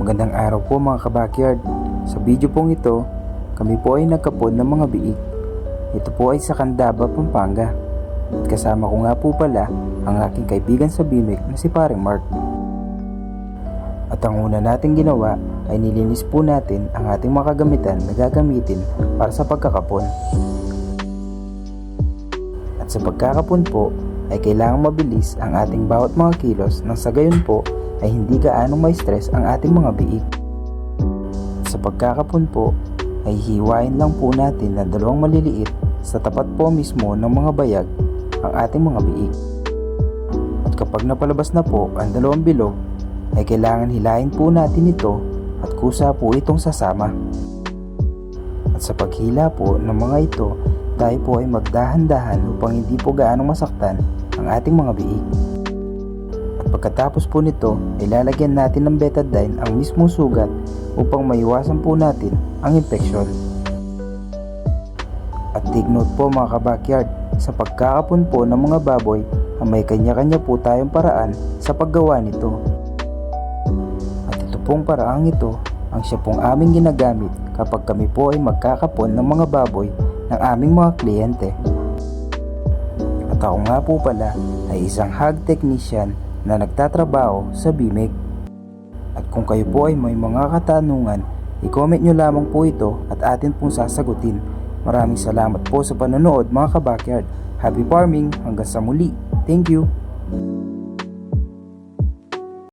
Magandang araw po mga kabakyard. Sa video pong ito, kami po ay nagkapon ng mga biik. Ito po ay sa Candaba, Pampanga. At kasama ko nga po pala ang aking kaibigan sa BMX na si Paring Mark. At ang una nating ginawa ay nilinis po natin ang ating mga kagamitan na gagamitin para sa pagkakapon. At sa pagkakapon po ay kailangang mabilis ang ating bawat mga kilos nang sa gayon po ay hindi gaanong may stress ang ating mga biik. Sa pagkakapon po ay hiwain lang po natin na dalawang maliliit sa tapat po mismo ng mga bayag ang ating mga biik. At kapag napalabas na po ang dalawang bilog ay kailangan hilahin po natin ito at kusa po itong sasama. At sa paghila po ng mga ito, tayo po ay magdahan-dahan upang hindi po gaanong masaktan ang ating mga biik. Pagkatapos po nito, ilalagyan natin ng betadine ang mismong sugat upang maiwasan po natin ang infeksyon. At take note po mga kabakyard, sa pagkakapon po ng mga baboy, may kanya-kanya po tayong paraan sa paggawa nito. At ito pong paraang ito ang siya pong aming ginagamit kapag kami po ay magkakapon ng mga baboy ng aming mga kliyente. At ako nga po pala ay isang hog technician na nagtatrabaho sa BMX. At kung kayo po ay may mga katanungan, i-comment nyo lamang po ito at atin pong sasagutin. Maraming salamat po sa panonood mga kabakyard. Happy farming! Hanggang sa muli. Thank you!